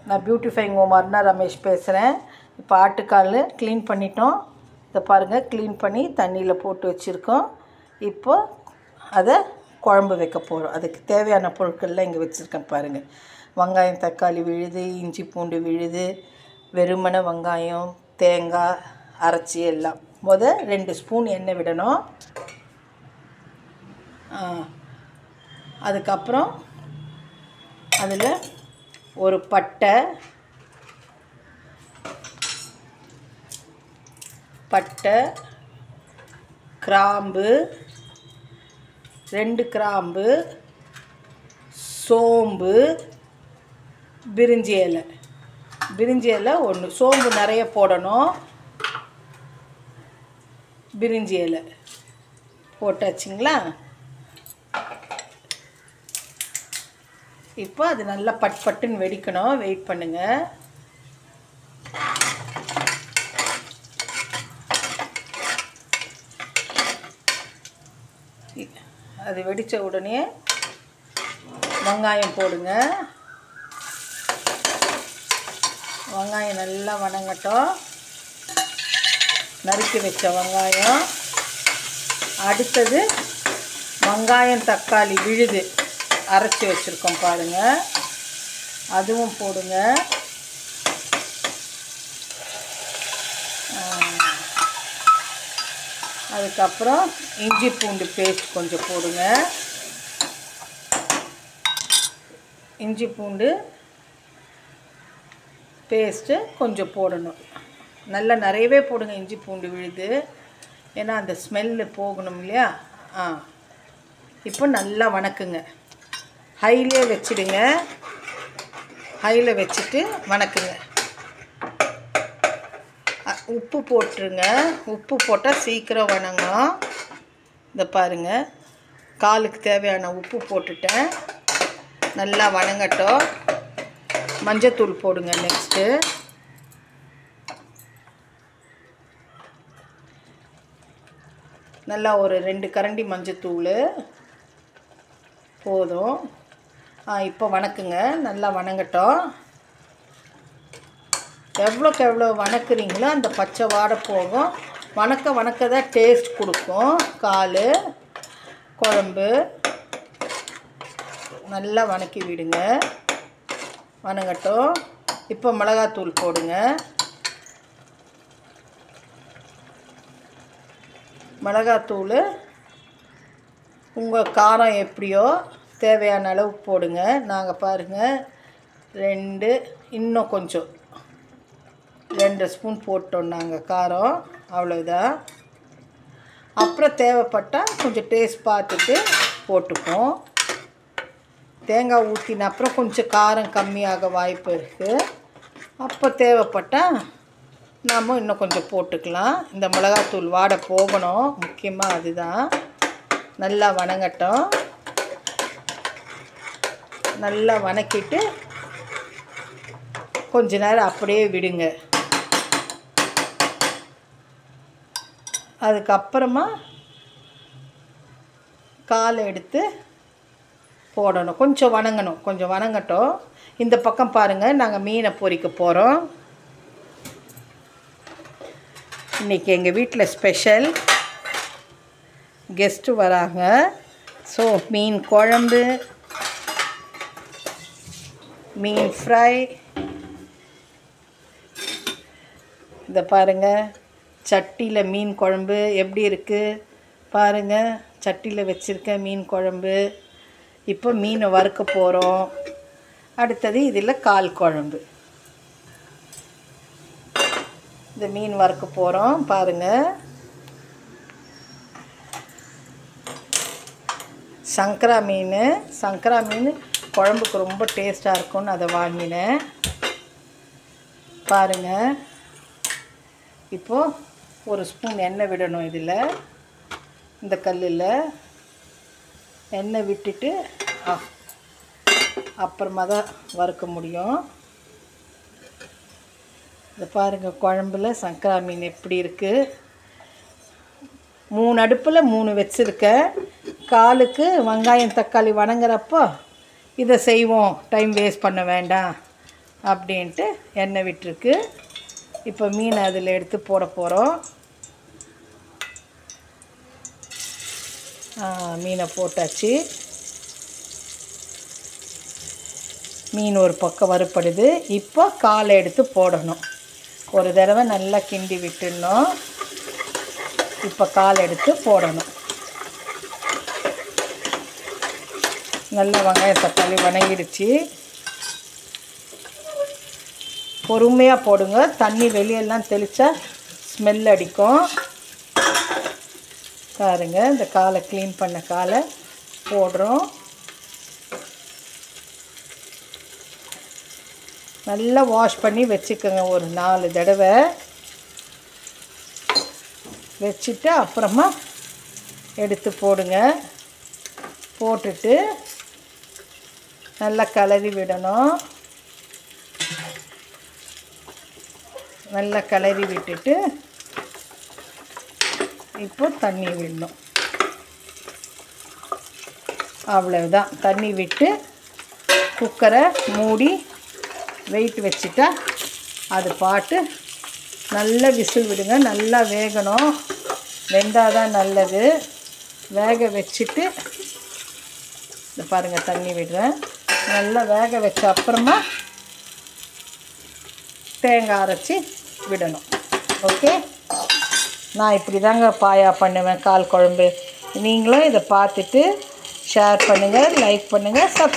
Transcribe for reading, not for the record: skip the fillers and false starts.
நான் beautifying home Aruna Ramesh பேசுகிறேன். இப்போ ஆட்டுக்கால் க்ளீன் பண்ணிட்டோம். இதை பாருங்கள், க்ளீன் பண்ணி தண்ணியில் போட்டு வச்சுருக்கோம். இப்போ அதை குழம்பு வைக்க போகிறோம். அதுக்கு தேவையான பொருட்கள்லாம் இங்கே வச்சுருக்கேன் பாருங்கள். வெங்காயம் தக்காளி விழுது, இஞ்சி பூண்டு விழுது, வெறுமனை வெங்காயம், தேங்காய் அரைச்சி எல்லாம். 2 ஸ்பூன் எண்ணெய் விடணும். அதுக்கப்புறம் அதில் ஒரு பட்டை, கிராம்பு, 2 கிராம்பு, சோம்பு, பிரிஞ்சி இலை 1. சோம்பு நிறைய போடணும். பிரிஞ்சி இலை போட்டாச்சுங்களா? இப்போ அது நல்லா பட்டுன்னு வெடிக்கணும். வெயிட் பண்ணுங்கள். அது வெடித்த உடனே வெங்காயம் போடுங்க. வெங்காயம் நல்லா வணங்கட்டும். நறுக்கி வச்ச வெங்காயம். அடுத்தது வெங்காயம் தக்காளி விழுது அரைச்சி வச்சுருக்கோம் பாருங்கள், அதுவும் போடுங்க. அதுக்கப்புறம் இஞ்சி பூண்டு பேஸ்ட் கொஞ்சம் போடுங்க. இஞ்சி பூண்டு பேஸ்ட்டு கொஞ்சம் போடணும். நல்லா நிறையவே போடுங்க இஞ்சி பூண்டு விழுது, ஏன்னா அந்த ஸ்மெல்லு போகணும் இல்லையா? இப்போ நல்லா வணக்குங்க. ஹையிலே வச்சுடுங்க. ஹையில் வச்சுட்டு வணக்குங்க. உப்பு போட்டுருங்க. உப்பு போட்டால் சீக்கிரம் வணங்கும். இந்த பாருங்கள், காலுக்கு தேவையான உப்பு போட்டுட்டேன். நல்லா வணங்கட்டும். மஞ்சத்தூள் போடுங்க. நெக்ஸ்ட்டு நல்லா ஒரு 2 கரண்டி மஞ்சத்தூள் போதும். இப்போ வணக்குங்க. நல்லா வணங்கட்டும். எவ்வளோக்கு எவ்வளோ வணக்குறீங்களோ அந்த பச்சை வாடை போகும். வணக்க தான் டேஸ்ட் கொடுக்கும். கால் குழம்பு நல்லா வணக்கி விடுங்க. வணங்கட்டும். இப்போ மிளகாத்தூள் போடுங்க. மிளகாத்தூள் உங்கள் காரம் எப்படியோ தேவையான அளவு போடுங்க. நாங்கள் பாருங்கள் 2, இன்னும் கொஞ்சம் 2 ஸ்பூன் போட்டோம் நாங்கள் காரம். அவ்வளோதான். அப்புறம் தேவைப்பட்டால் கொஞ்சம் டேஸ்ட் பார்த்துட்டு போட்டுப்போம். தேங்காய் ஊற்றின அப்புறம் கொஞ்சம் காரம் கம்மியாக வாய்ப்பு இருக்குது. அப்போ தேவைப்பட்டால் நாம் இன்னும் கொஞ்சம் போட்டுக்கலாம். இந்த மிளகாத்தூள் வாடை போகணும், முக்கியமாக அதுதான். நல்லா வணங்கட்டும். நல்லா வணக்கிட்டு கொஞ்ச நேரம் அப்படியே விடுங்க. அதுக்கப்புறமா காலை எடுத்து போடணும். கொஞ்சம் வணங்கணும். கொஞ்சம் வணங்கட்டும். இந்த பக்கம் பாருங்கள், நாங்கள் மீனை பொரிக்க போகிறோம். இன்றைக்கி எங்கள் வீட்டில் ஸ்பெஷல் கெஸ்ட்டு வராங்க. ஸோ மீன் குழம்பு, மீன் ஃப்ரை. இதை பாருங்கள், சட்டியில் மீன் குழம்பு எப்படி இருக்குது பாருங்கள். சட்டியில் வச்சுருக்க மீன் குழம்பு. இப்போ மீனை வறுக்க போகிறோம். அடுத்தது இதில் கால் குழம்பு. இந்த மீன் வறுக்க போகிறோம் பாருங்கள். சங்கரா மீன் குழம்புக்கு ரொம்ப டேஸ்ட்டாக இருக்கும்னு அதை வாங்கினேன். பாருங்கள். இப்போது 1 ஸ்பூன் எண்ணெய் விடணும். இதில் இந்த கல்லில் எண்ணெய் விட்டுட்டு அப்புறமா தான் வறுக்க முடியும். இந்த பாருங்கள், குழம்புல சங்கரா மீன் எப்படி இருக்குது. 3 அடுப்பில் 3 வச்சுருக்கேன். காலுக்கு வெங்காயம் தக்காளி வணங்குறப்போ இதை செய்வோம், டைம் வேஸ்ட் பண்ண வேண்டாம் அப்படின்ட்டு எண்ணெய் விட்டுருக்கு. இப்போ மீன் அதில் எடுத்து போட போகிறோம். மீனை போட்டாச்சு. மீன் ஒரு பக்கம் வறுப்படுது. இப்போ காலை எடுத்து போடணும். ஒரு தடவை நல்லா கிண்டி விட்டுடணும். இப்போ கால் எடுத்து போடணும். நல்லா வெங்காயம் தக்காளி வணங்கிடுச்சு. பொறுமையாக போடுங்க. தண்ணி வெளியெல்லாம் தெளித்தா ஸ்மெல் அடிக்கும். பாருங்கள், இந்த காலை க்ளீன் பண்ண காலை போடுறோம். நல்லா வாஷ் பண்ணி வச்சுக்கோங்க. ஒரு 4 தடவை வச்சுட்டு அப்புறமா எடுத்து போடுங்க. போட்டுட்டு நல்லா கிளறி விடணும். நல்லா கிளறி விட்டுட்டு இப்போ தண்ணி விடணும். அவ்வளவுதான். தண்ணி விட்டு குக்கரை மூடி வெயிட் வச்சுட்டா அது பாட்டு நல்லா விசில் விடுங்க. நல்லா வேகணும். வெந்தால் தான் நல்லது. வேக வச்சுட்டு இந்த பாருங்கள், தண்ணி விடுறேன். நல்லா வேக வச்ச அப்புறமா தேங்காய் அரைச்சி விடணும். ஓகே, நான் இப்படி தாங்க பாயா பண்ணுவேன், கால் குழம்பு. நீங்களும் இதை பார்த்துட்டு ஷேர் பண்ணுங்கள், லைக் பண்ணுங்கள், சப்ஸ்கிரைப்